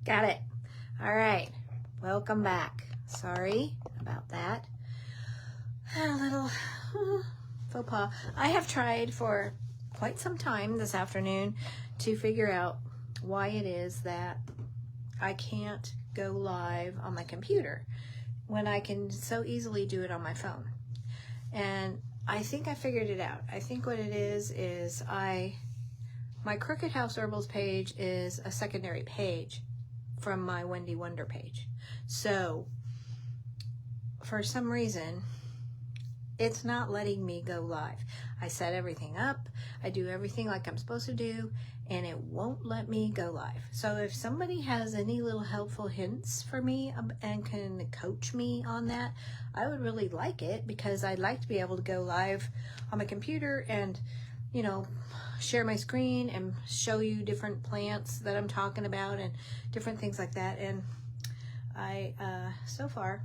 Got it. All right. Welcome back. Sorry about that. A little faux pas. I have tried for quite some time this afternoon to figure out why it is that I can't go live on my computer when I can so easily do it on my phone. And I think I figured it out. I think what it is my Crooked House Herbals page is a secondary page from my Wendy Wonder page. So for some reason, it's not letting me go live. I set everything up, I do everything like I'm supposed to do, and it won't let me go live. So if somebody has any little helpful hints for me and can coach me on that, I would really like it, because I'd like to be able to go live on my computer and, you know, share my screen and show you different plants that I'm talking about and different things like that. And I so far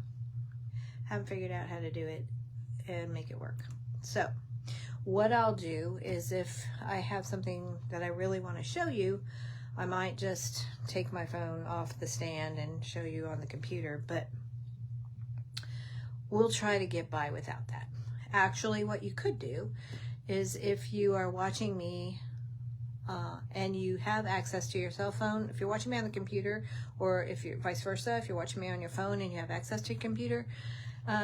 haven't figured out how to do it and make it work. So what I'll do is, if I have something that I really want to show you, I might just take my phone off the stand and show you on the computer, but we'll try to get by without that. Actually, what you could do is, if you are watching me and you have access to your cell phone, if you're watching me on the computer, or if you're vice versa, if you're watching me on your phone and you have access to your computer,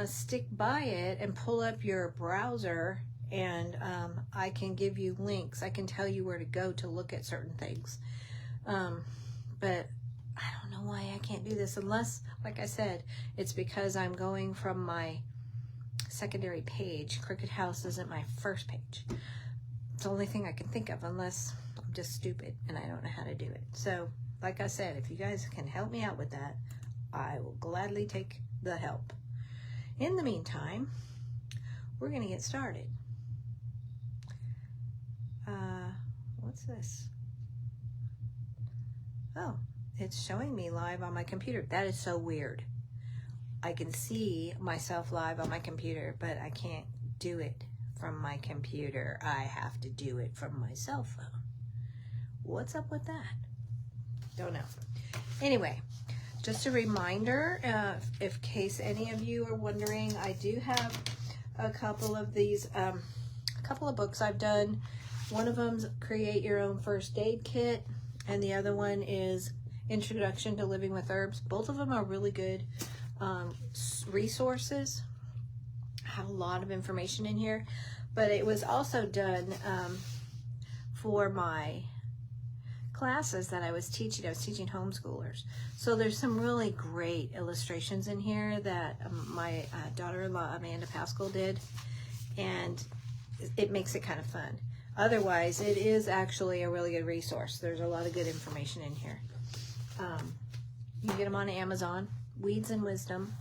stick by it and pull up your browser, and I can give you links. I can tell you where to go to look at certain things. But I don't know why I can't do this, unless, like I said, it's because I'm going from my secondary page. Crooked House isn't my first page. It's the only thing I can think of, unless I'm just stupid and I don't know how to do it. So, like I said, if you guys can help me out with that, I will gladly take the help. In the meantime, we're going to get started. What's this? Oh, it's showing me live on my computer. That is so weird. I can see myself live on my computer, but I can't do it from my computer. I have to do it from my cell phone. What's up with that? Don't know. Anyway, just a reminder, if case any of you are wondering, I do have a couple of these, a couple of books I've done. One of them's Create Your Own First Aid Kit, and the other one is Introduction to Living with Herbs. Both of them are really good resources. Have a lot of information in here, but it was also done for my classes that I was teaching. I was teaching homeschoolers, so there's some really great illustrations in here that my daughter-in-law Amanda Pascal did, and it makes it kind of fun. Otherwise, it is actually a really good resource. There's a lot of good information in here. You can get them on Amazon. Weeds and Wisdom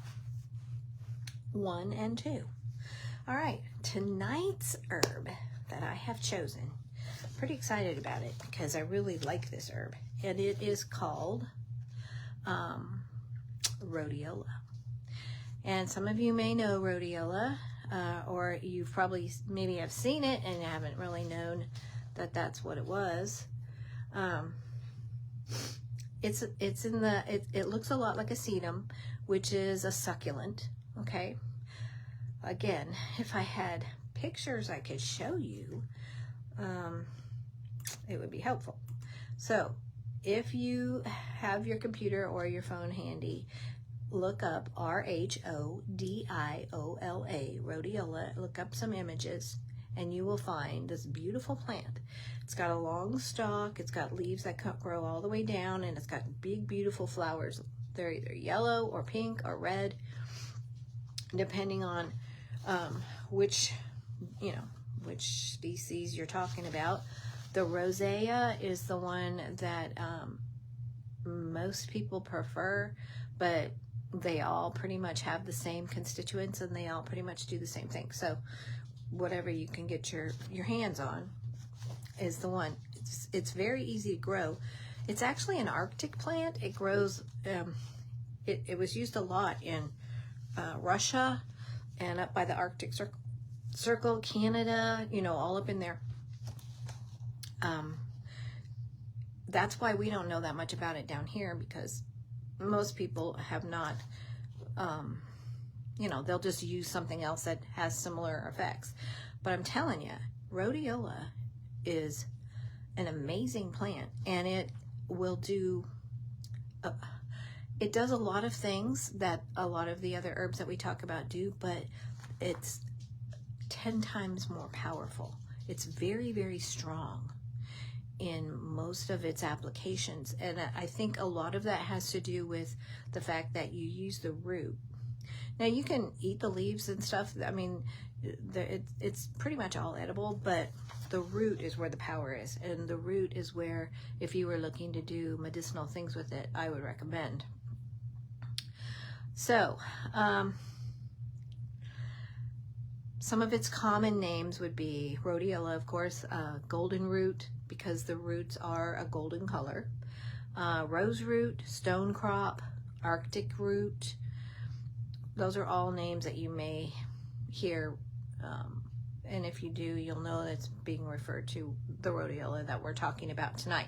1 and 2. All right, tonight's herb that I have chosen, pretty excited about it because I really like this herb, and it is called rhodiola. And some of you may know rhodiola, or you've probably maybe have seen it and haven't really known that that's what it was. It looks a lot like a sedum, which is a succulent. Okay. Again, if I had pictures I could show you, it would be helpful. So if you have your computer or your phone handy, look up rhodiola, rhodiola, look up some images, and you will find this beautiful plant. It's got a long stalk, it's got leaves that grow all the way down, and it's got big, beautiful flowers. They're either yellow or pink or red, depending on which species you're talking about. The rosea is the one that most people prefer, but they all pretty much have the same constituents, and they all pretty much do the same thing. So whatever you can get your hands on is the one. It's very easy to grow. It's actually an Arctic plant. It grows, it was used a lot in Russia and up by the Arctic Circle, Canada, all up in there. that's why we don't know that much about it down here, because most people have not, you know, they'll just use something else that has similar effects. But I'm telling you, rhodiola is an amazing plant, and it will do, it does a lot of things that a lot of the other herbs that we talk about do, but it's 10 times more powerful. It's very, very strong in most of its applications, and I think a lot of that has to do with the fact that you use the root. Now you can eat the leaves and stuff. I mean, it's pretty much all edible, but the root is where the power is, and the root is where, if you were looking to do medicinal things with it, I would recommend. So, some of its common names would be rhodiola, of course, golden root, because the roots are a golden color, rose root, stone crop, Arctic root. Those are all names that you may hear, and if you do, you'll know that it's being referred to the rhodiola that we're talking about tonight.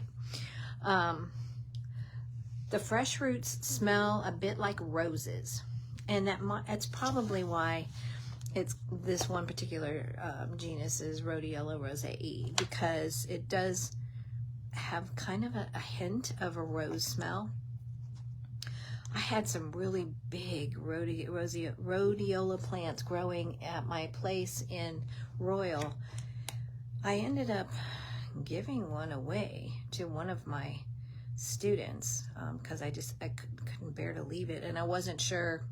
The fresh roots smell a bit like roses, and that's probably why it's this one particular genus is Rhodiola rosea, because it does have kind of a hint of a rose smell. I had some really big rhodiola plants growing at my place in Royal. I ended up giving one away to one of my students because I couldn't bear to leave it, and I wasn't sure.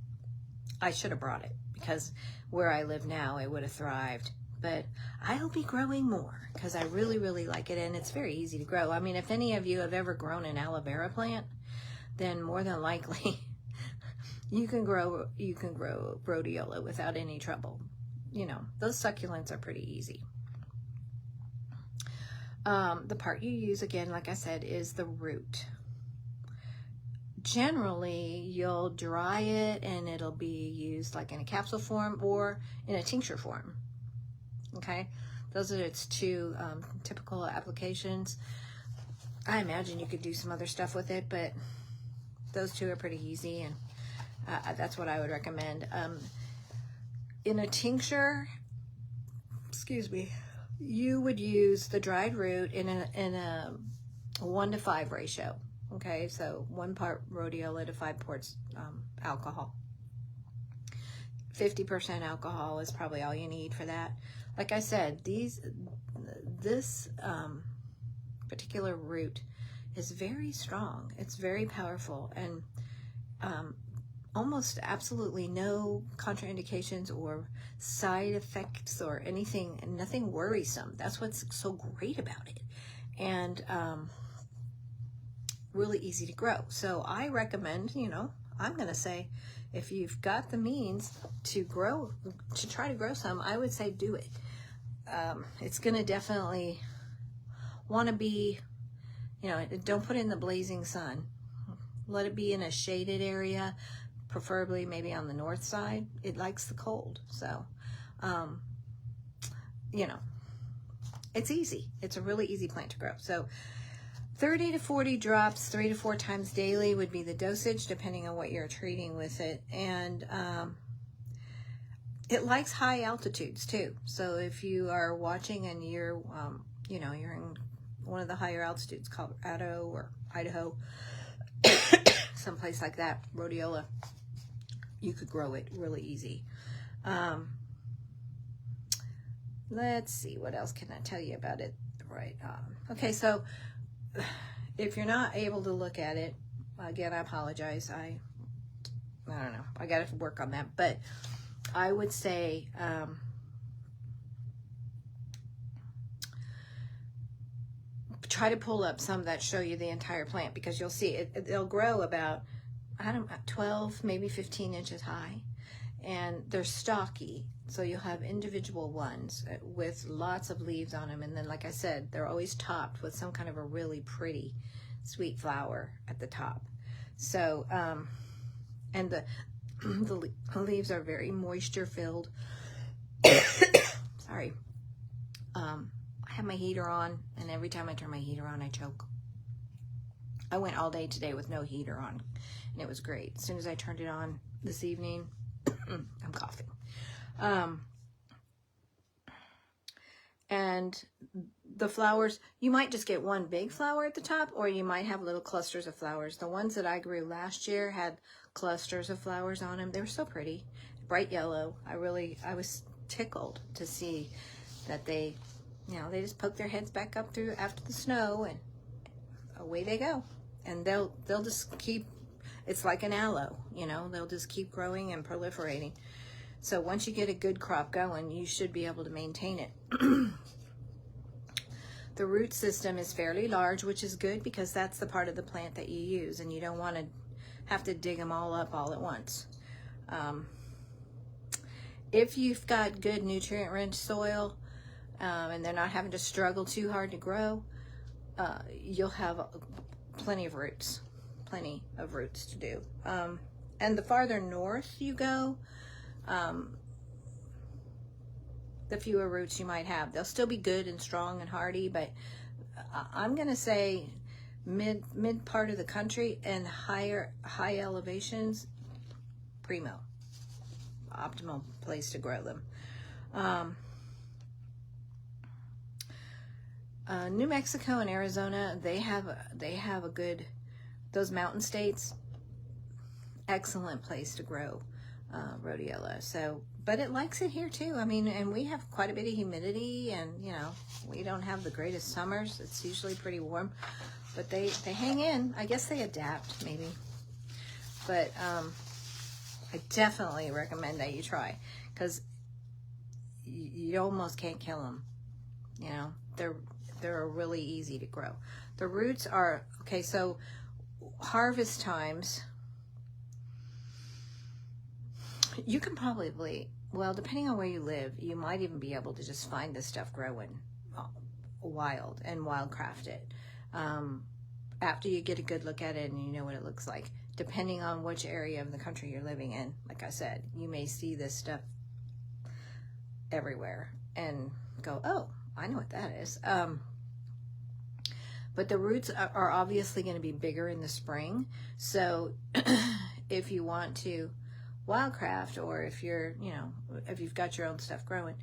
I should have brought it, because where I live now it would have thrived, but I'll be growing more because I really, really like it, and it's very easy to grow. I mean, if any of you have ever grown an aloe vera plant, then more than likely you can grow rhodiola without any trouble. You know, those succulents are pretty easy. The part you use, again, like I said, is the root. Generally, you'll dry it and it'll be used like in a capsule form or in a tincture form. Okay, those are its two typical applications. I imagine you could do some other stuff with it, but those two are pretty easy, and that's what I would recommend. In a tincture, excuse me, you would use the dried root in a 1:5 ratio. Okay, so 1 part rhodiola to 5 parts alcohol. 50% alcohol is probably all you need for that. Like I said, this particular root is very strong. It's very powerful, and almost absolutely no contraindications or side effects or anything, nothing worrisome. That's what's so great about it. And really easy to grow. So I recommend, you know, I'm going to say, if you've got the means to try to grow some, I would say do it. It's going to definitely want to be, you know, don't put it in the blazing sun. Let it be in a shaded area, preferably maybe on the north side. It likes the cold. So, you know, it's easy. It's a really easy plant to grow. So 30 to 40 drops 3 to 4 times daily would be the dosage, depending on what you're treating with it. And it likes high altitudes too. So if you are watching and you're, you know, you're in one of the higher altitudes, Colorado or Idaho, someplace like that, rhodiola, you could grow it really easy. Let's see, what else can I tell you about it? Right. Okay, so if you're not able to look at it, again, I apologize. I don't know. I got to work on that. But I would say try to pull up some that show you the entire plant, because you'll see it'll grow about, I don't know, 12, maybe 15 inches high. And they're stocky. So you'll have individual ones with lots of leaves on them. And then, like I said, they're always topped with some kind of a really pretty sweet flower at the top. So, and the leaves are very moisture filled. Sorry. I have my heater on, and every time I turn my heater on, I choke. I went all day today with no heater on, and it was great. As soon as I turned it on this evening, I'm coughing. And the flowers, you might just get one big flower at the top, or you might have little clusters of flowers. The ones that I grew last year had clusters of flowers on them. They were so pretty, bright yellow. I was tickled to see that they, they just poke their heads back up through after the snow, and away they go. And they'll just keep, it's like an aloe, they'll just keep growing and proliferating. So once you get a good crop going, you should be able to maintain it. The root system is fairly large, which is good because that's the part of the plant that you use, and you don't want to have to dig them all up all at once. If you've got good nutrient-rich soil, and they're not having to struggle too hard to grow, you'll have plenty of roots to do. And the farther north you go, the fewer roots you might have. They'll still be good and strong and hardy, but I'm gonna say mid part of the country and high elevations, primo, optimal place to grow them. New Mexico and Arizona, they have a good, those mountain states, excellent place to grow rhodiola. So, but it likes it here too. I mean, and we have quite a bit of humidity, and we don't have the greatest summers. It's usually pretty warm, but they hang in. I guess they adapt maybe. But I definitely recommend that you try, because you almost can't kill them. They're really easy to grow. The roots are okay. So harvest times, you can probably, well, depending on where you live, you might even be able to just find this stuff growing wild and wildcraft it. After you get a good look at it and you know what it looks like, depending on which area of the country you're living in, like I said, you may see this stuff everywhere and go, oh, I know what that is. But the roots are obviously going to be bigger in the spring. So if you want to wildcraft, or if you're, if you've got your own stuff growing,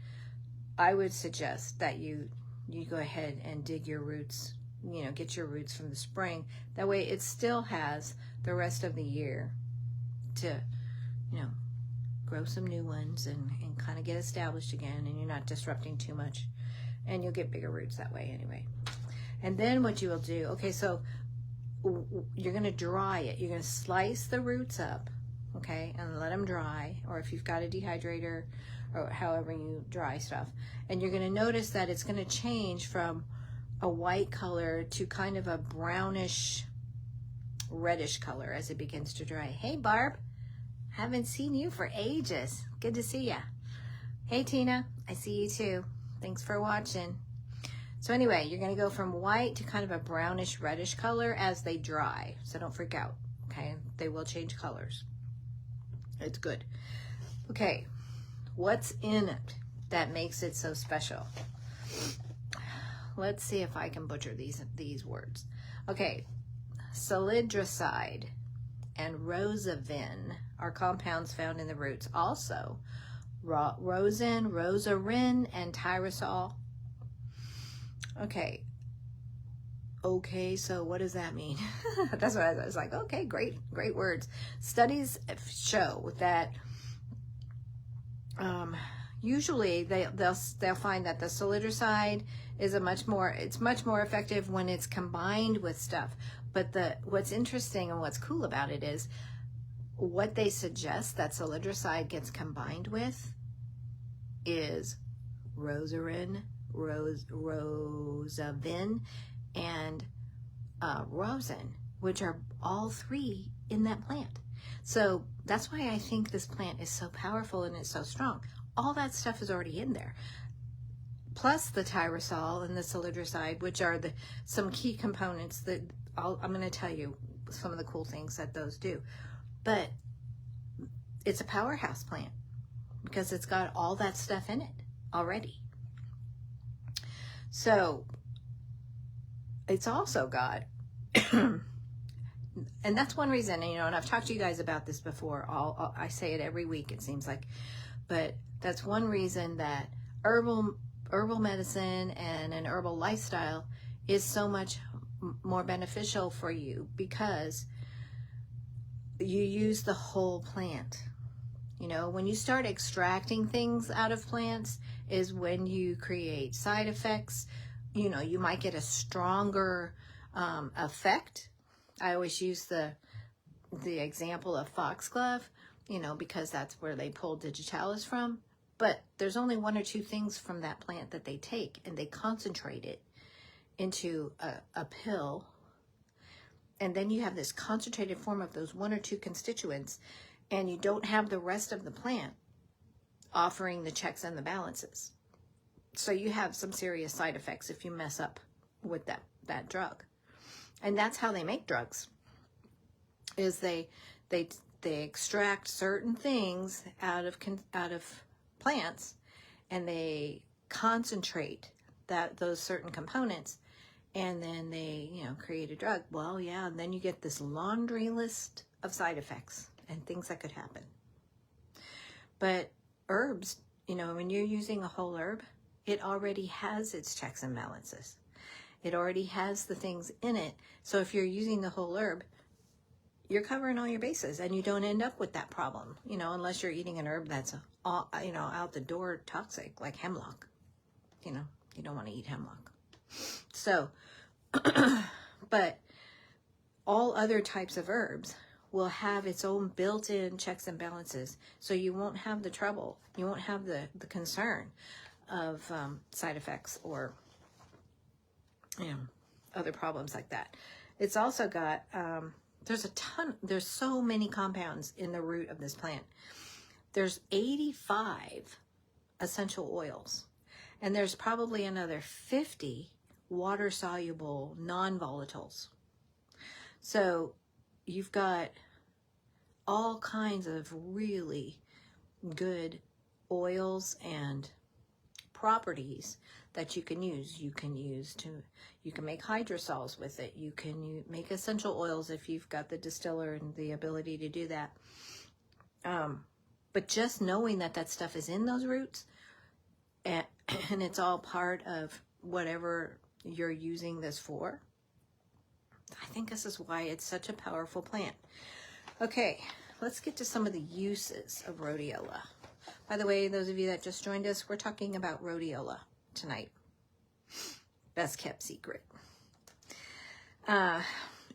I would suggest that you go ahead and dig your roots, get your roots from the spring. That way it still has the rest of the year to, grow some new ones and kind of get established again, and you're not disrupting too much, and you'll get bigger roots that way anyway. And then what you will do, okay, so you're going to dry it. You're going to slice the roots up, okay, and let them dry, or if you've got a dehydrator or however you dry stuff. And you're going to notice that it's going to change from a white color to kind of a brownish, reddish color as it begins to dry. Hey, Barb, haven't seen you for ages. Good to see ya. Hey, Tina, I see you too. Thanks for watching. So anyway, you're going to go from white to kind of a brownish, reddish color as they dry. So don't freak out, okay? They will change colors. It's good. Okay, what's in it that makes it so special? Let's see if I can butcher these words. Okay, salidroside and rosavin are compounds found in the roots. Also, rosin, rosarin, and tyrosol. Okay, so what does that mean? That's what I was like, okay, great words. Studies show that usually they'll find that the salidroside is much more effective when it's combined with stuff. But what's interesting and what's cool about it is what they suggest that salidroside gets combined with is rosarin, rosavin, and rosin, which are all three in that plant. So that's why I think this plant is so powerful and it's so strong. All that stuff is already in there, plus the tyrosol and the salidroside, which are some key components that I'm going to tell you some of the cool things that those do. But it's a powerhouse plant because it's got all that stuff in it already. So it's also got and that's one reason, you know, and I've talked to you guys about this before. I say it every week, it seems like, but that's one reason that herbal medicine and an herbal lifestyle is so much more beneficial for you, because you use the whole plant. You know, when you start extracting things out of plants is when you create side effects. You know, you might get a stronger effect. I always use the example of foxglove, you know, because that's where they pulled digitalis from. But there's only one or two things from that plant that they take, and they concentrate it into a pill. And then you have this concentrated form of those one or two constituents, and you don't have the rest of the plant offering the checks and the balances. So you have some serious side effects if you mess up with that drug. And that's how they make drugs, is they extract certain things out of plants, and they concentrate those certain components, and then they, you know, create a drug. Well, yeah, and then you get this laundry list of side effects and things that could happen. But herbs, you know, when you're using a whole herb, it already has its checks and balances. It already has the things in it. So if you're using the whole herb, you're covering all your bases, and you don't end up with that problem, you know, unless you're eating an herb that's, you know, out the door toxic, like hemlock. You know, you don't want to eat hemlock. So, but all other types of herbs will have its own built-in checks and balances. So you won't have the trouble. You won't have the concern of side effects or, you know, other problems like that. It's also got, there's so many compounds in the root of this plant. There's 85 essential oils, and there's probably another 50 water-soluble non-volatiles. So you've got all kinds of really good oils and properties that you can use. You can make hydrosols with it. You can make essential oils if you've got the distiller and the ability to do that. But just knowing that stuff is in those roots, and it's all part of whatever you're using this for, I think this is why it's such a powerful plant. Okay, let's get to some of the uses of rhodiola. By the way, those of you that just joined us, we're talking about rhodiola tonight. Best kept secret.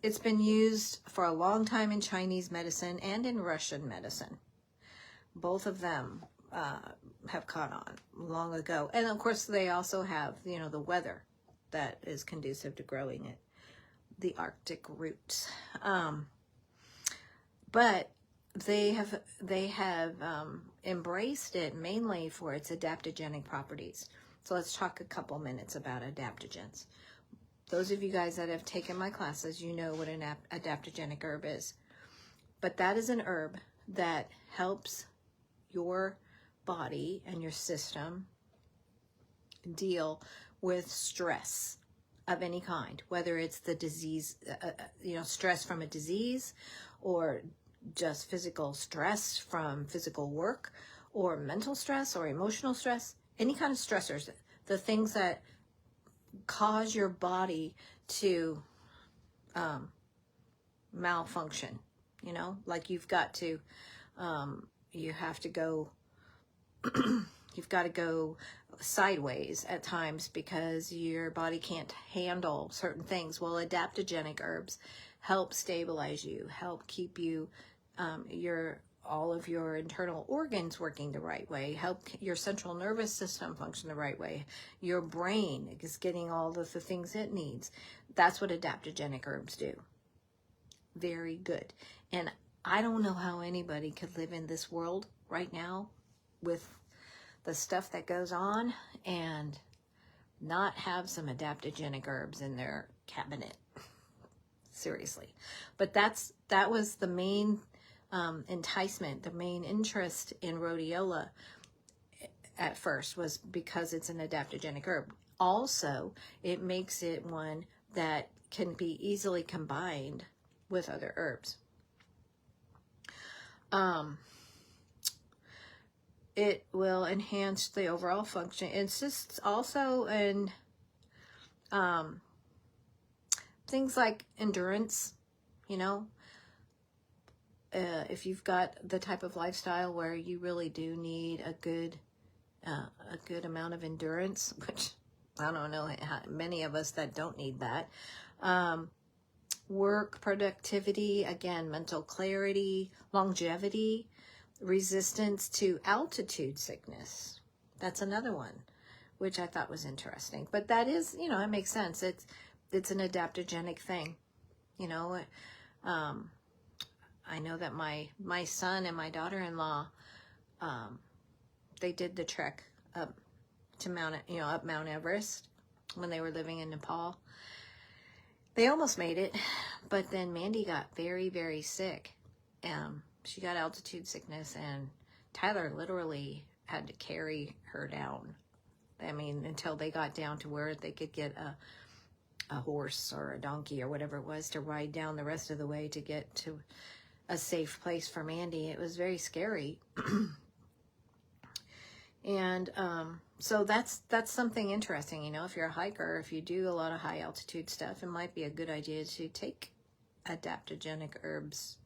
It's been used for a long time in Chinese medicine and in Russian medicine. Both of them have caught on long ago. And of course, they also have, you know, the weather that is conducive to growing it, the Arctic roots. But they have embraced it mainly for its adaptogenic properties. So let's talk a couple minutes about adaptogens. Those of you guys that have taken my classes, you know what an adaptogenic herb is. But that is an herb that helps your body and your system deal with stress of any kind, whether it's the disease, you know, stress from a disease, or just physical stress from physical work, or mental stress or emotional stress, any kind of stressors, the things that cause your body to malfunction, you know, like you've got to, you have to go, you've got to go sideways at times because your body can't handle certain things. Well, adaptogenic herbs help stabilize you, help keep you, all of your internal organs working the right way, help your central nervous system function the right way. Your brain is getting all of the things it needs. That's what adaptogenic herbs do. Very good. And I don't know how anybody could live in this world right now with the stuff that goes on and not have some adaptogenic herbs in their cabinet. Seriously. But that was the main enticement, the main interest in rhodiola at first was because it's an adaptogenic herb. Also, it makes it one that can be easily combined with other herbs. It will enhance the overall function. It's just also in things like endurance, you know. If you've got the type of lifestyle where you really do need a good amount of endurance, which I don't know many of us that don't need that. Work productivity, again, mental clarity, longevity, resistance to altitude sickness. That's another one, which I thought was interesting. But that is, you know, it makes sense. It's an adaptogenic thing, you know. I know that my son and my daughter-in-law, they did the trek up to up Mount Everest when they were living in Nepal. They almost made it, but then Mandy got very, very sick. She got altitude sickness, and Tyler literally had to carry her down. I mean, until they got down to where they could get a horse or a donkey or whatever it was to ride down the rest of the way to get to a safe place for Mandy. It was very scary. And so that's something interesting, you know. If you're a hiker, if you do a lot of high altitude stuff, it might be a good idea to take adaptogenic herbs,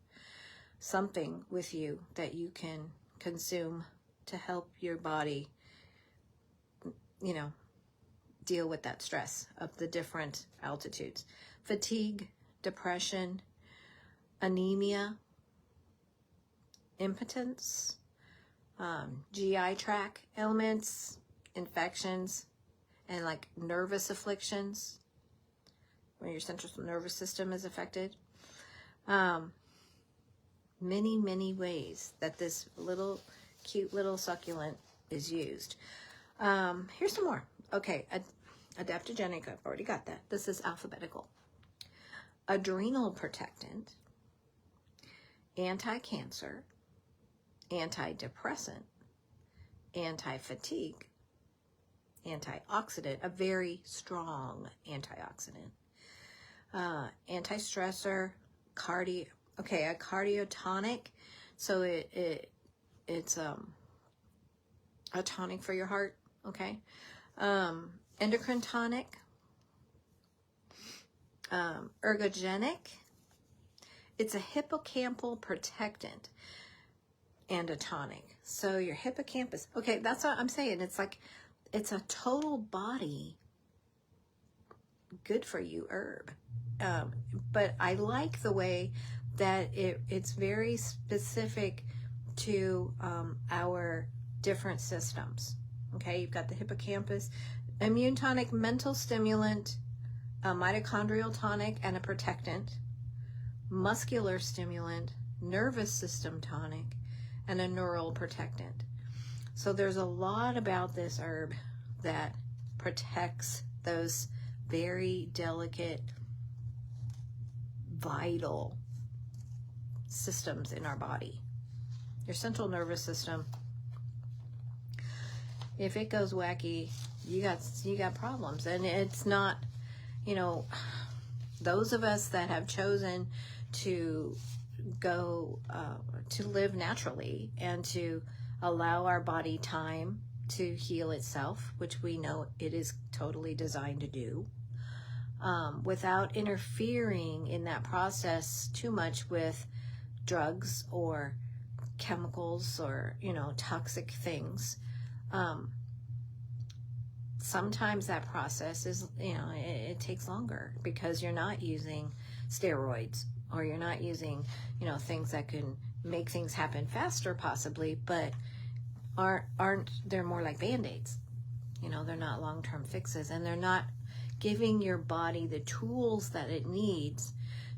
something with you that you can consume to help your body, you know, deal with that stress of the different altitudes. Fatigue, depression, anemia, impotence, GI tract ailments, infections, and like nervous afflictions when your central nervous system is affected. Many, many ways that this cute little succulent is used. Here's some more. Okay, adaptogenic, I've already got that. This is alphabetical. Adrenal protectant, anti-cancer, antidepressant, anti-fatigue, antioxidant, a very strong antioxidant, anti-stressor, a cardiotonic, so it's a tonic for your heart, okay, endocrine tonic, ergogenic, it's a hippocampal protectant and a tonic. So your hippocampus, okay, that's what I'm saying. It's like, it's a total body good for you herb. But I like the way that it's very specific to our different systems. Okay, you've got the hippocampus, immune tonic, mental stimulant, a mitochondrial tonic and a protectant, muscular stimulant, nervous system tonic, and a neural protectant. So there's a lot about this herb that protects those very delicate, vital systems in our body. Your central nervous system, if it goes wacky, you got problems. And it's not, you know, those of us that have chosen to go to live naturally and to allow our body time to heal itself, which we know it is totally designed to do, without interfering in that process too much with drugs or chemicals or, you know, toxic things. Sometimes that process is, you know, it takes longer because you're not using steroids, or you're not using, you know, things that can make things happen faster possibly, but they're more like Band-Aids. You know, they're not long-term fixes, and they're not giving your body the tools that it needs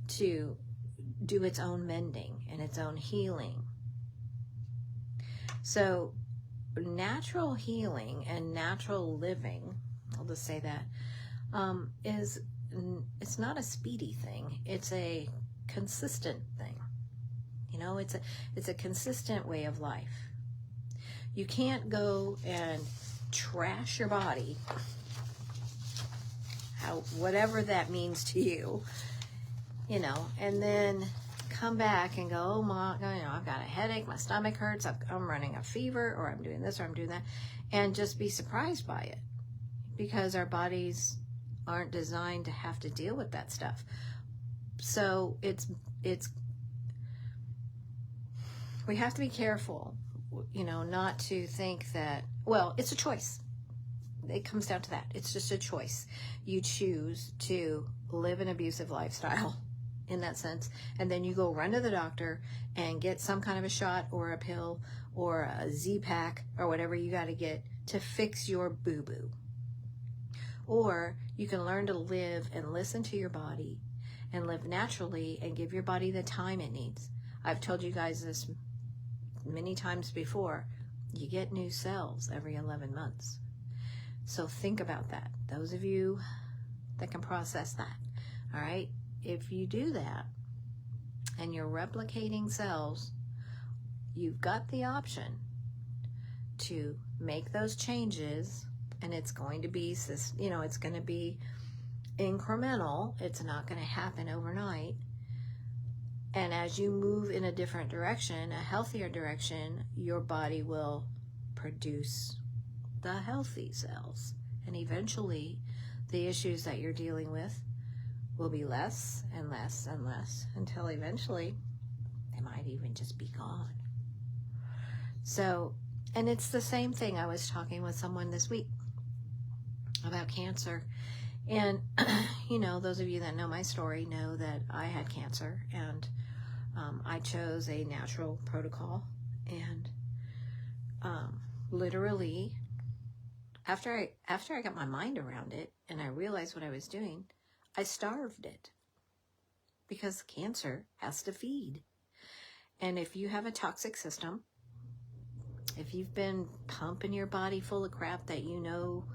to do its own mending and its own healing. So natural healing and natural living, I'll just say that, it's not a speedy thing. It's a consistent thing. You know, it's a consistent way of life. You can't go and trash your body, whatever that means to you, you know, and then come back and go, oh my, you know, I've got a headache, my stomach hurts, I'm running a fever, or I'm doing this, or I'm doing that, and just be surprised by it, because our bodies aren't designed to have to deal with that stuff. So it's we have to be careful, you know, not to think that, well, it's a choice. It comes down to that. It's just a choice. You choose to live an abusive lifestyle in that sense, and then you go run to the doctor and get some kind of a shot or a pill or a Z-Pack or whatever you got to get to fix your boo-boo. Or you can learn to live and listen to your body and live naturally and give your body the time it needs. I've told you guys this many times before. You get new cells every 11 months. So think about that. Those of you that can process that, all right? If you do that and you're replicating cells, you've got the option to make those changes, and it's going to be, you know, it's going to be incremental. It's not going to happen overnight. And as you move in a different direction, a healthier direction, your body will produce the healthy cells. And eventually, the issues that you're dealing with will be less and less and less, until eventually they might even just be gone. So, and it's the same thing. I was talking with someone this week about cancer. And, you know, those of you that know my story know that I had cancer, and I chose a natural protocol. And literally, after I got my mind around it and I realized what I was doing, I starved it, because cancer has to feed. And if you have a toxic system, if you've been pumping your body full of crap that you know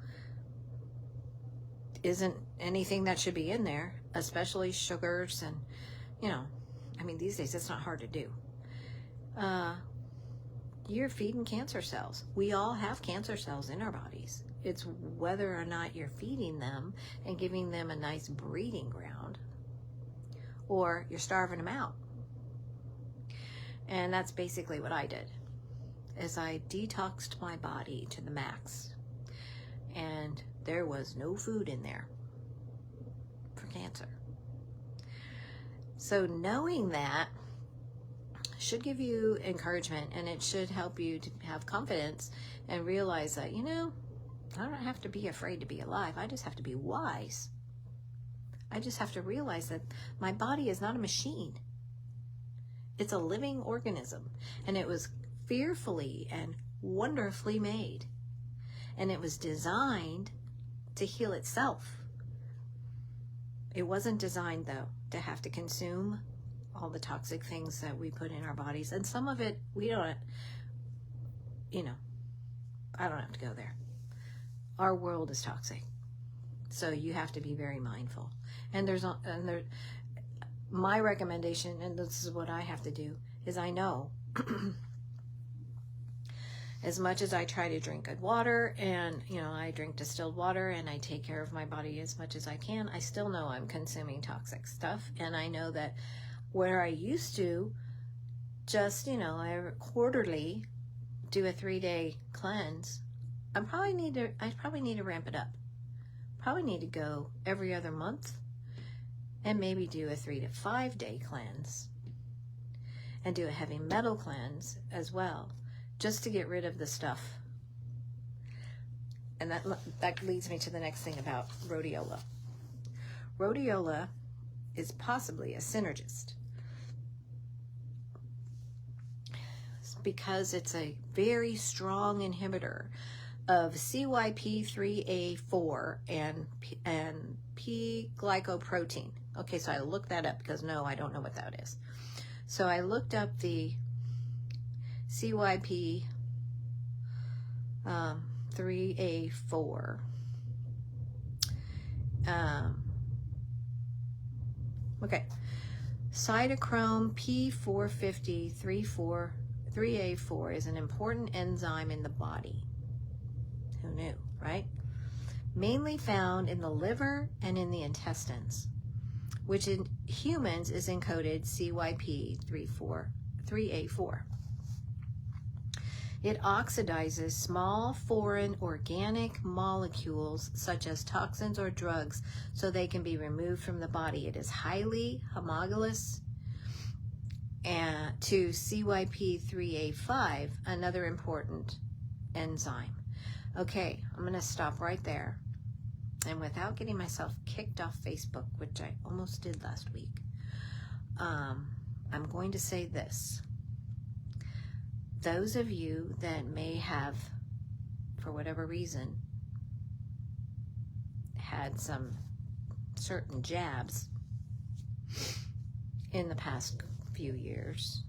isn't anything that should be in there, especially sugars, and, you know, I mean, these days it's not hard to do. You're feeding cancer cells. We all have cancer cells in our bodies. It's whether or not you're feeding them and giving them a nice breeding ground, or you're starving them out. And that's basically what I did, is I detoxed my body to the max. And there was no food in there for cancer. So knowing that should give you encouragement, and it should help you to have confidence and realize that, you know, I don't have to be afraid to be alive. I just have to be wise. I just have to realize that my body is not a machine. It's a living organism, and it was fearfully and wonderfully made. And it was designed to heal itself. It wasn't designed, though, to have to consume all the toxic things that we put in our bodies. And some of it, we don't, you know, I don't have to go there. Our world is toxic. So you have to be very mindful. And my recommendation, and this is what I have to do, is I know as much as I try to drink good water, and, you know, I drink distilled water, and I take care of my body as much as I can, I still know I'm consuming toxic stuff. And I know that where I used to just, you know, I quarterly do a 3-day cleanse, I probably need to ramp it up. Probably need to go every other month and maybe do a 3 to 5 day cleanse, and do a heavy metal cleanse as well, just to get rid of the stuff. And that leads me to the next thing about rhodiola. Rhodiola is possibly a synergist, because it's a very strong inhibitor of CYP3A4 and P-glycoprotein. Okay, so I looked that up, because no, I don't know what that is. So I looked up the CYP 3A4. Okay, cytochrome P450 3A4 is an important enzyme in the body. Who knew, right? Mainly found in the liver and in the intestines, which humans is encoded CYP3A4. It oxidizes small foreign organic molecules such as toxins or drugs so they can be removed from the body. It is highly homologous to CYP3A5, another important enzyme. Okay, I'm going to stop right there. And without getting myself kicked off Facebook, which I almost did last week, I'm going to say this. Those of you that may have, for whatever reason, had some certain jabs in the past few years,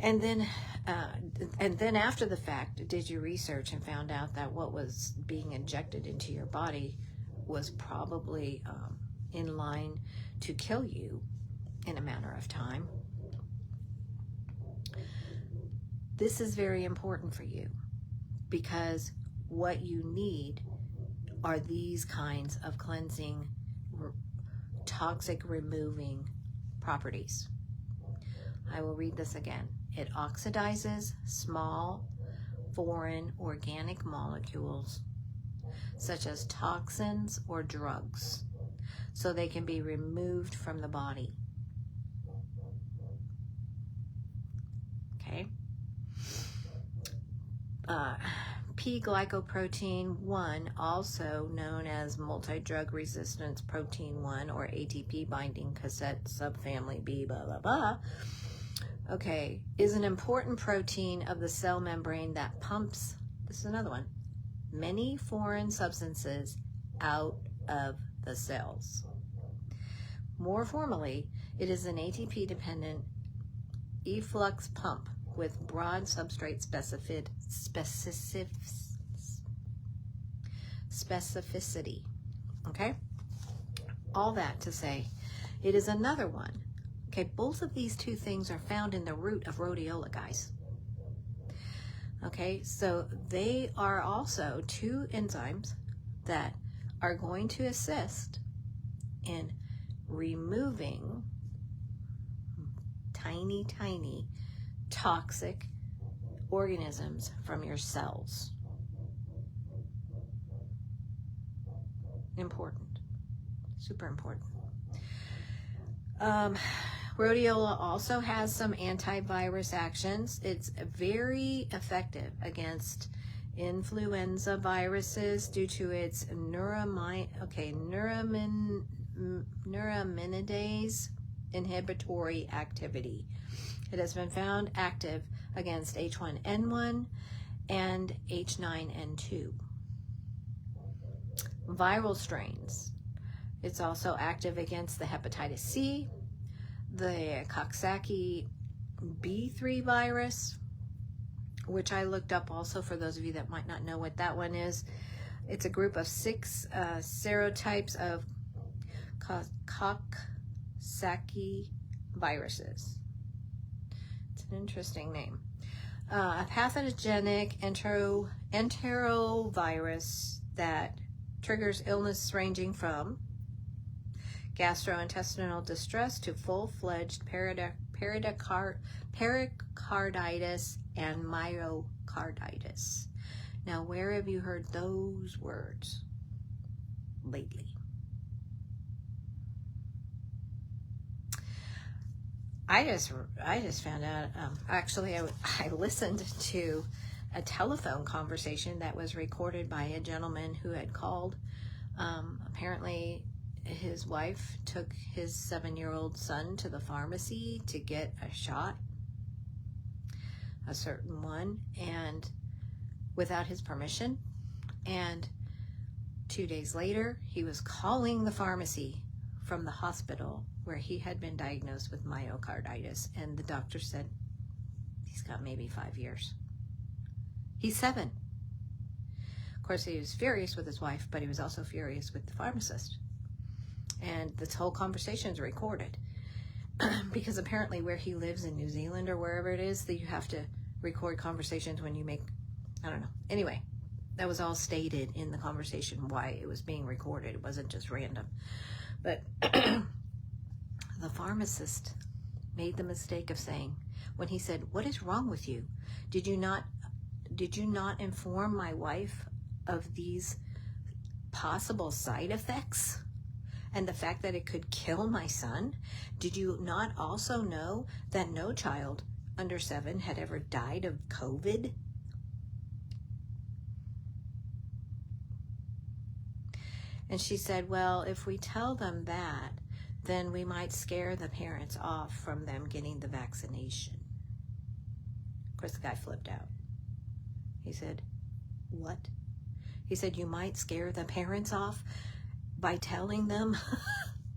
and then after the fact, did your research and found out that what was being injected into your body was probably in line to kill you in a matter of time. This is very important for you because what you need are these kinds of cleansing, toxic removing properties. I will read this again. It oxidizes small foreign organic molecules such as toxins or drugs so they can be removed from the body. Okay? P-glycoprotein 1, also known as multi-drug resistance protein 1 or ATP binding cassette subfamily B, blah, blah, blah, okay, is an important protein of the cell membrane that pumps, this is another one, many foreign substances out of the cells. More formally, it is an ATP-dependent efflux pump with broad substrate specificity. Okay? All that to say, it is another one. Okay, both of these two things are found in the root of rhodiola, guys. Okay, so they are also two enzymes that are going to assist in removing tiny, tiny toxic organisms from your cells. Important. Super important. Rhodiola also has some antivirus actions. It's very effective against influenza viruses due to its neuraminidase inhibitory activity. It has been found active against H1N1 and H9N2. Viral strains. It's also active against the hepatitis C, the Coxsackie B3 virus, which I looked up also for those of you that might not know what that one is. It's a group of 6 serotypes of Coxsackie viruses. It's an interesting name. A pathogenic enterovirus that triggers illness ranging from gastrointestinal distress to full-fledged pericarditis and myocarditis. Now, where have you heard those words lately? I just found out, actually I listened to a telephone conversation that was recorded by a gentleman who had called. Apparently his wife took his 7-year-old son to the pharmacy to get a shot, a certain one, and without his permission. And 2 days later, he was calling the pharmacy from the hospital where he had been diagnosed with myocarditis, and the doctor said he's got maybe 5 years. He's 7. Of course, he was furious with his wife, but he was also furious with the pharmacist. And this whole conversation is recorded because apparently where he lives in New Zealand or wherever it is, that you have to record conversations when you make, I don't know. Anyway, that was all stated in the conversation why it was being recorded. It wasn't just random. But the pharmacist made the mistake of saying, when he said, "What is wrong with you? Did you not inform my wife of these possible side effects and the fact that it could kill my son? Did you not also know that no child under 7 had ever died of COVID?" And she said, "Well, if we tell them that, then we might scare the parents off from them getting the vaccination." Of course, the guy flipped out. He said, "What?" He said, "You might scare the parents off by telling them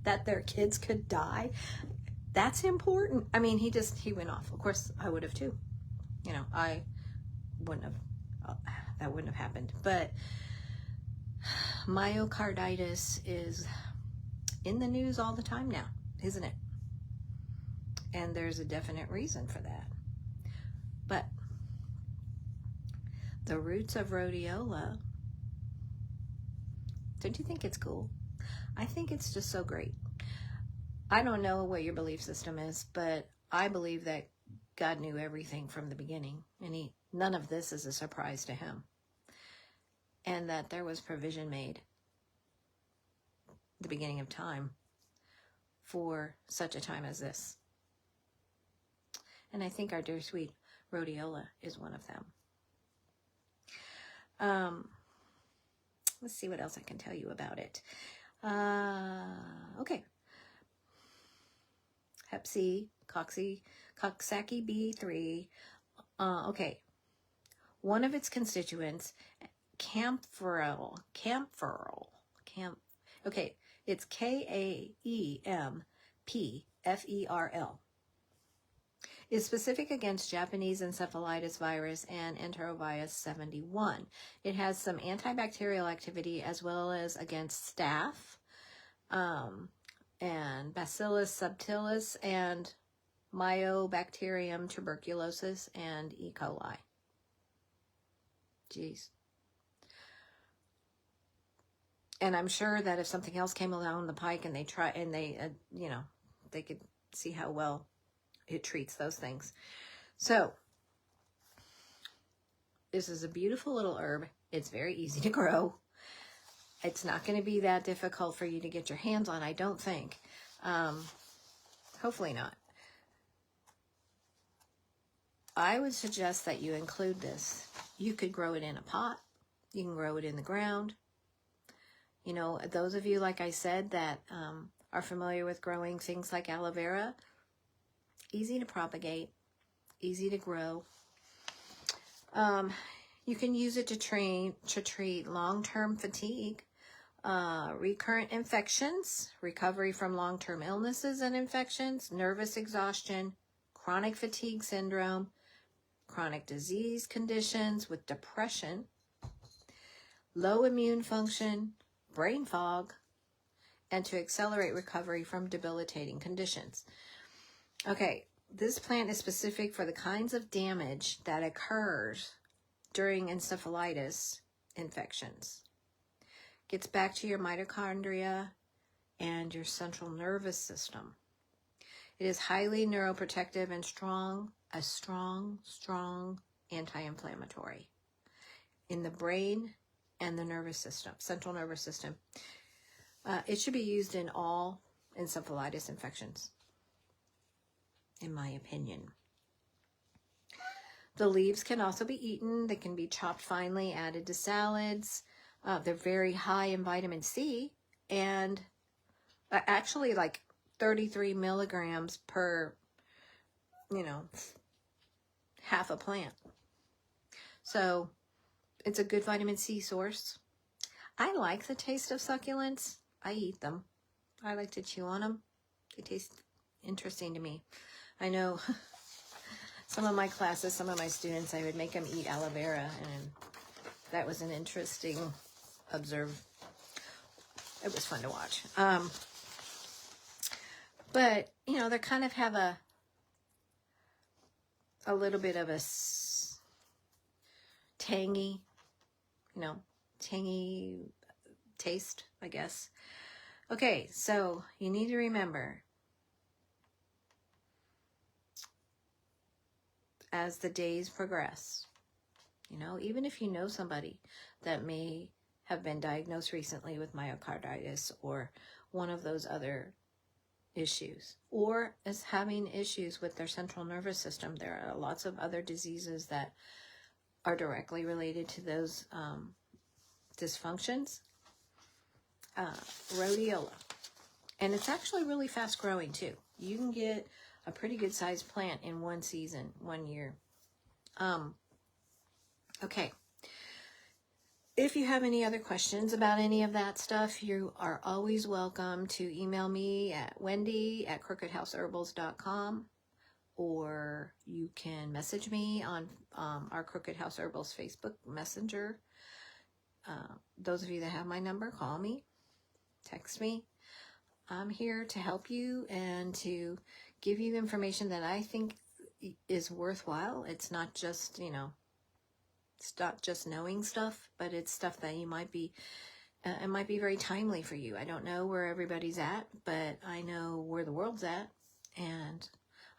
that their kids could die? That's important." I mean, he went off. Of course, I would have too. You know, I wouldn't have, that wouldn't have happened. But myocarditis is in the news all the time now, isn't it? And there's a definite reason for that. But the roots of rhodiola, don't you think it's cool? I think it's just so great. I don't know what your belief system is, but I believe that God knew everything from the beginning, and none of this is a surprise to him. And that there was provision made at the beginning of time for such a time as this. And I think our dear sweet rhodiola is one of them. Let's see what else I can tell you about it. Okay. Hep C, Coxsackie B3. Okay. One of its constituents, camphorol. Okay, it's KAEMPFERL. Is specific against Japanese encephalitis virus and enterovirus 71. It has some antibacterial activity as well as against staph, and Bacillus subtilis, and Mycobacterium tuberculosis, and E. coli. Jeez. And I'm sure that if something else came along the pike and they could see how well it treats those things. So this is a beautiful little herb. It's very easy to grow. It's not going to be that difficult for you to get your hands on, I don't think. Hopefully not. I would suggest that you include this. You could grow it in a pot. You can grow it in the ground. You know, those of you, like I said, that are familiar with growing things like aloe vera, easy to propagate, easy to grow. You can use it to treat long-term fatigue, recurrent infections, recovery from long-term illnesses and infections, nervous exhaustion, chronic fatigue syndrome, chronic disease conditions with depression, low immune function, brain fog, and to accelerate recovery from debilitating conditions. Okay, this plant is specific for the kinds of damage that occurs during encephalitis infections. Gets back to your mitochondria and your central nervous system. It is highly neuroprotective and a strong anti-inflammatory in the brain and the nervous system, central nervous system. It should be used in all encephalitis infections, in my opinion. The leaves can also be eaten. They can be chopped finely, added to salads. They're very high in vitamin C, and actually like 33 milligrams per, half a plant. So it's a good vitamin C source. I like the taste of succulents. I eat them. I like to chew on them. They taste interesting to me. I know some of my classes, some of my students, I would make them eat aloe vera, and that was an interesting it was fun to watch. But, they kind of have a little bit of a tangy taste, I guess. Okay, so you need to remember as the days progress. You know, even if you know somebody that may have been diagnosed recently with myocarditis or one of those other issues, or is having issues with their central nervous system. There are lots of other diseases that are directly related to those dysfunctions. Rhodiola. And it's actually really fast growing too. You can get a pretty good sized plant in one season, 1 year. Okay. If you have any other questions about any of that stuff, you are always welcome to email me at wendy@crookedhouseherbals.com, or you can message me on our Crooked House Herbals Facebook Messenger. Those of you that have my number, call me, text me. I'm here to help you and to give you information that I think is worthwhile. It's not just, you know, it's not just knowing stuff, but it's stuff that you might be, it might be very timely for you. I don't know where everybody's at, but I know where the world's at, and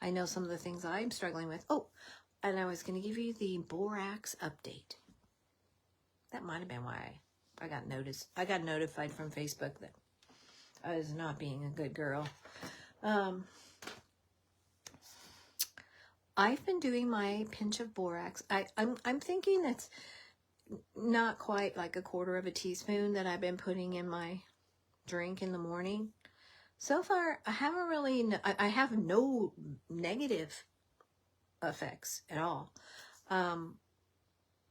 I know some of the things I'm struggling with. Oh, and I was going to give you the borax update. That might have been why I got notified from Facebook that I was not being a good girl. I've been doing my pinch of borax. I'm thinking it's not quite like a quarter of a teaspoon that I've been putting in my drink in the morning. So far, I haven't really, I have no negative effects at all. I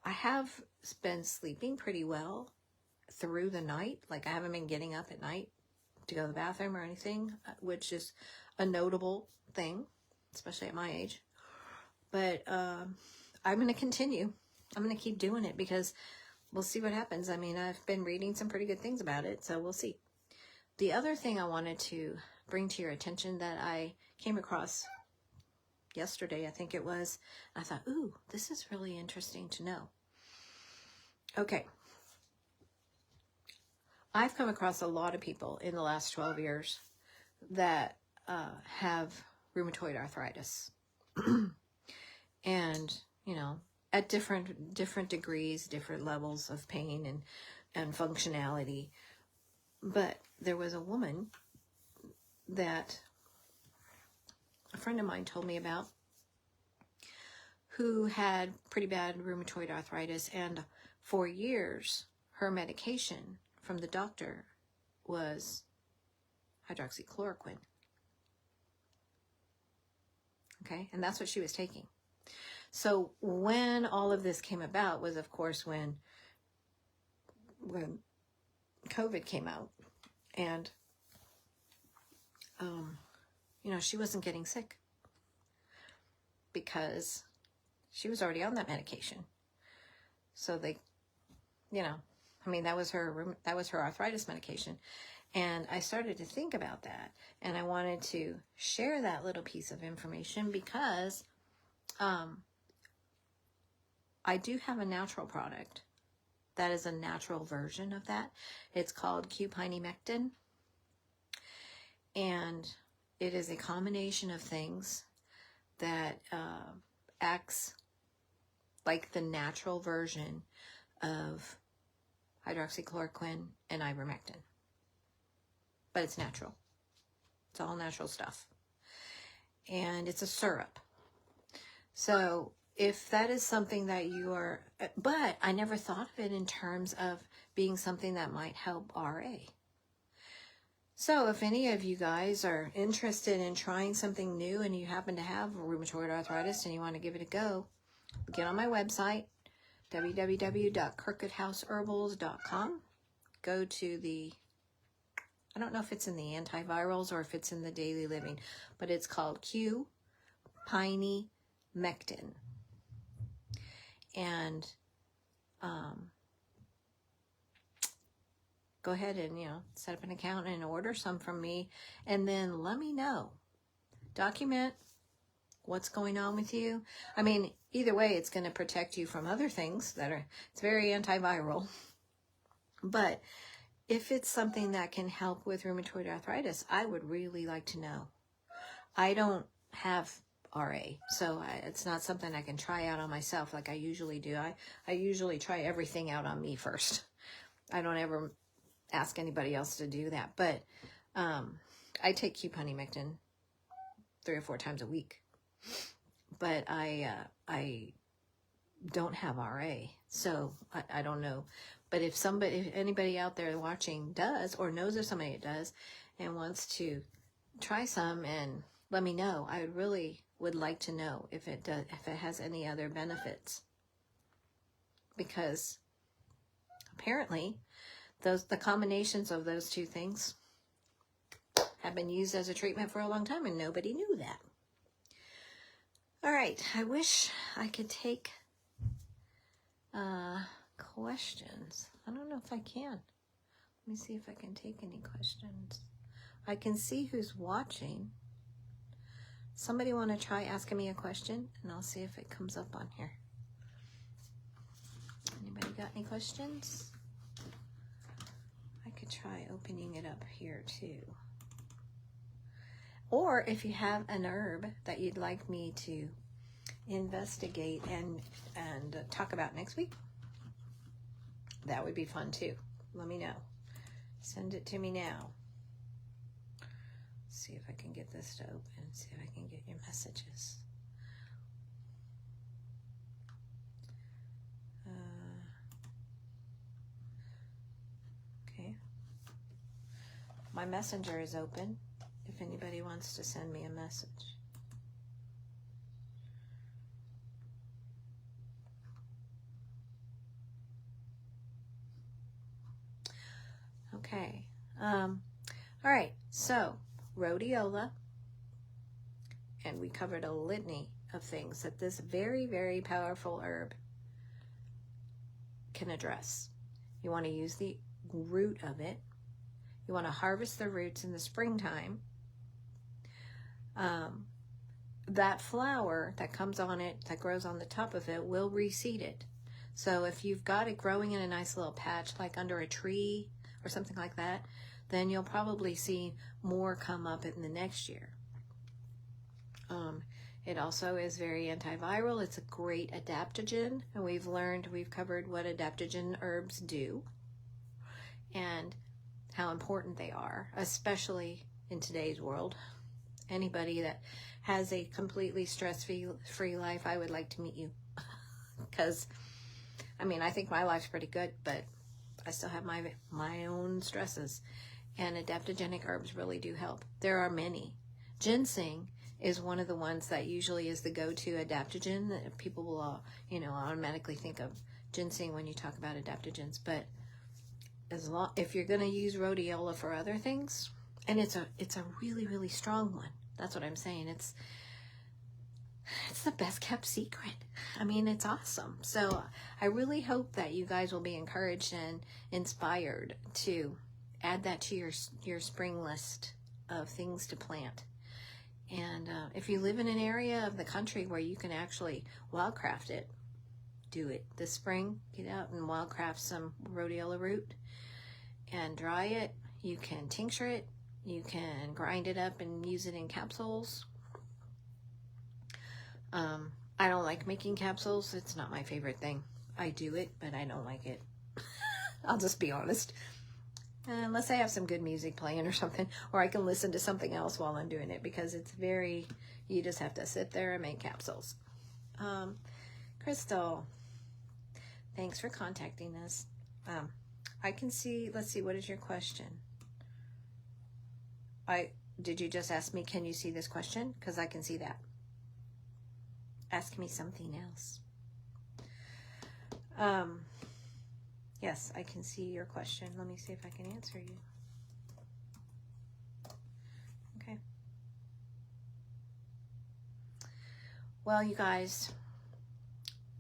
have been sleeping pretty well through the night. Like, I haven't been getting up at night to go to the bathroom or anything, which is a notable thing, especially at my age. But I'm going to continue. I'm going to keep doing it because we'll see what happens. I mean, I've been reading some pretty good things about it, so we'll see. The other thing I wanted to bring to your attention that I came across yesterday, I think it was, I thought, ooh, this is really interesting to know. Okay. I've come across a lot of people in the last 12 years that have rheumatoid arthritis. And, you know, at different degrees, different levels of pain and functionality. But there was a woman that a friend of mine told me about who had pretty bad rheumatoid arthritis, and for years her medication from the doctor was hydroxychloroquine. Okay, and that's what she was taking. So when all of this came about was, of course, when COVID came out, and you know, she wasn't getting sick because she was already on that medication. So they, you know, I mean, that was her arthritis medication. And I started to think about that, and I wanted to share that little piece of information because I do have a natural product that is a natural version of that. It's called Q-Piney-Mectin, and it is a combination of things that acts like the natural version of hydroxychloroquine and ivermectin. But it's natural. It's all natural stuff. And it's a syrup. So if that is something that you are, but I never thought of it in terms of being something that might help RA. So if any of you guys are interested in trying something new and you happen to have rheumatoid arthritis and you want to give it a go, get on my website, www.crookedhouseherbals.com. Go to the, I don't know if it's in the antivirals or if it's in the daily living, but it's called Q-Piney-Mectin. And go ahead and, you know, set up an account and order some from me, and then let me know. Document what's going on with you. I mean, either way, it's going to protect you from other things that are, it's very antiviral. But if it's something that can help with rheumatoid arthritis, I would really like to know. I don't have RA. So it's not something I can try out on myself like I usually do. I usually try everything out on me first. I don't ever ask anybody else to do that. But I take cupennymectin 3 or 4 times a week. But I don't have RA. So I don't know. But if anybody out there watching does, or knows of somebody that does, and wants to try some and let me know, I really would like to know if it has any other benefits, because apparently the combinations of those two things have been used as a treatment for a long time, and nobody knew that. All right, I wish I could take questions. I don't know if I can. Let me see if I can take any questions. I can see who's watching. Somebody want to try asking me a question, and I'll see if it comes up on here. Anybody got any questions? I could try opening it up here too. Or if you have an herb that you'd like me to investigate and talk about next week, that would be fun too. Let me know. Send it to me now. See if I can get this to open. See if I can get your messages. Okay. My messenger is open if anybody wants to send me a message. Okay. All right. So, rhodiola, and we covered a litany of things that this very, very powerful herb can address. You want to use the root of it. You want to harvest the roots in the springtime. That flower that comes on it, that grows on the top of it, will reseed it. So if you've got it growing in a nice little patch, like under a tree or something like that, then you'll probably see more come up in the next year. It also is very antiviral. It's a great adaptogen, and we've covered what adaptogen herbs do and how important they are, especially in today's world. Anybody that has a completely stress-free life, I would like to meet you. Because, I mean, I think my life's pretty good, but I still have my own stresses. And adaptogenic herbs really do help. There are many. Ginseng is one of the ones that usually is the go-to adaptogen that people will, automatically think of ginseng when you talk about adaptogens. But if you're going to use rhodiola for other things, and it's a really, really strong one. That's what I'm saying. It's the best kept secret. I mean, it's awesome. So I really hope that you guys will be encouraged and inspired to add that to your spring list of things to plant. And if you live in an area of the country where you can actually wildcraft it, do it this spring. Get out and wildcraft some rhodiola root and dry it. You can tincture it. You can grind it up and use it in capsules. I don't like making capsules. It's not my favorite thing. I do it, but I don't like it. I'll just be honest. Unless I have some good music playing or something, or I can listen to something else while I'm doing it, because you just have to sit there and make capsules. Crystal, thanks for contacting us. I can see, let's see, what is your question? Did you just ask me, can you see this question? Because I can see that. Ask me something else. Yes, I can see your question. Let me see if I can answer you. Okay. Well, you guys,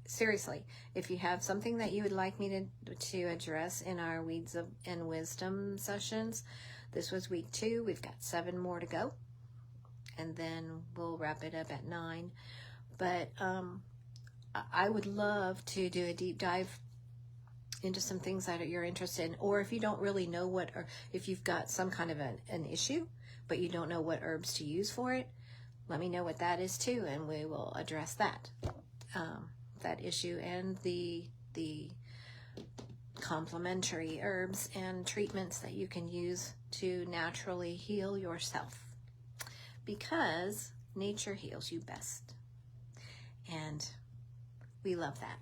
seriously, if you have something that you would like me to address in our Weeds and Wisdom sessions, this was week 2. We've got 7 more to go, and then we'll wrap it up at 9. But I would love to do a deep dive into some things that you're interested in, or if you don't really know or if you've got some kind of an issue, but you don't know what herbs to use for it, let me know what that is too, and we will address that that issue and the complementary herbs and treatments that you can use to naturally heal yourself, because nature heals you best, and we love that,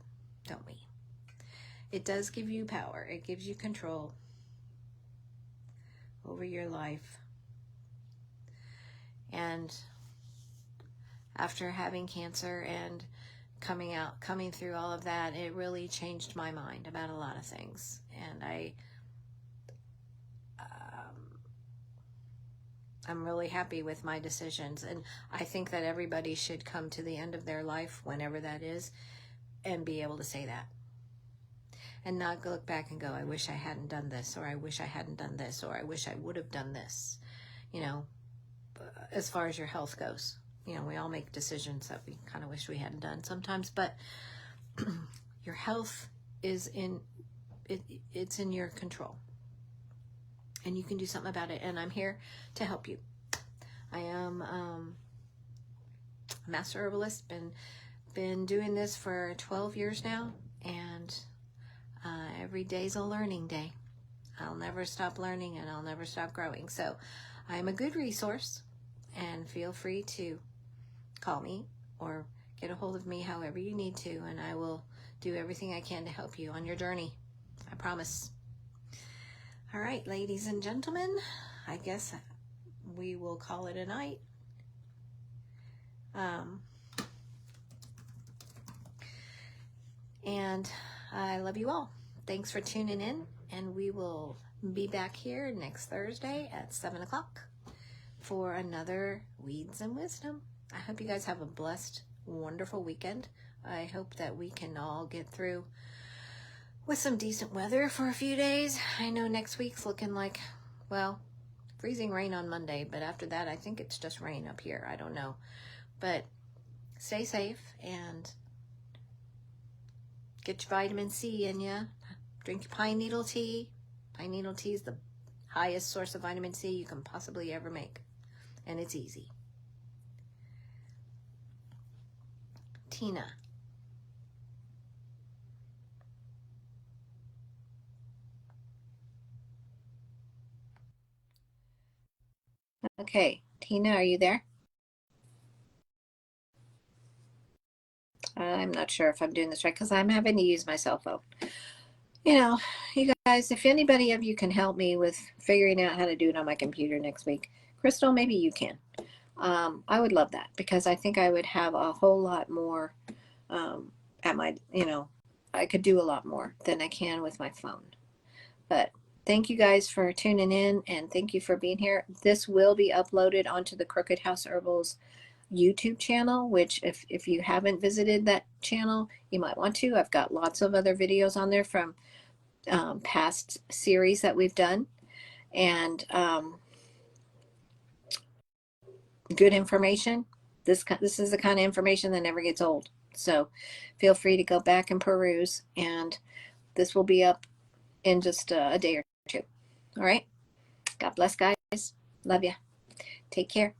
don't we? It does give you power. It gives you control over your life. And after having cancer and coming through all of that, it really changed my mind about a lot of things. And I'm really happy with my decisions. And I think that everybody should come to the end of their life, whenever that is, and be able to say that. And not look back and go, I wish I hadn't done this, or I wish I hadn't done this, or I wish I would have done this. You know, as far as your health goes, you know, we all make decisions that we kind of wish we hadn't done sometimes, but your health is it's in your control, and you can do something about it. And I'm here to help you. I am a master herbalist, been doing this for 12 years now, and every day's a learning day. I'll never stop learning, and I'll never stop growing. So I'm a good resource, and feel free to call me or get a hold of me however you need to, and I will do everything I can to help you on your journey. I promise. All right, ladies and gentlemen, I guess we will call it a night. And I love you all. Thanks for tuning in, and we will be back here next Thursday at 7 o'clock for another Weeds and Wisdom. I hope you guys have a blessed, wonderful weekend. I hope that we can all get through with some decent weather for a few days. I know next week's looking like, well, freezing rain on Monday, but after that, I think it's just rain up here. I don't know. But stay safe and get your vitamin C in you. Drink your pine needle tea. Pine needle tea is the highest source of vitamin C you can possibly ever make. And it's easy. Tina. Okay, Tina, are you there? I'm not sure if I'm doing this right, because I'm having to use my cell phone. You know, you guys, if anybody of you can help me with figuring out how to do it on my computer next week, Crystal, maybe you can. I would love that, because I think I would have a whole lot more at my, I could do a lot more than I can with my phone. But thank you guys for tuning in, and thank you for being here. This will be uploaded onto the Crooked House Herbals YouTube channel, which if you haven't visited that channel, you might want to. I've got lots of other videos on there from past series that we've done, and good information. This is the kind of information that never gets old. So feel free to go back and peruse, and this will be up in just a day or two. All right. God bless, guys. Love ya. Take care.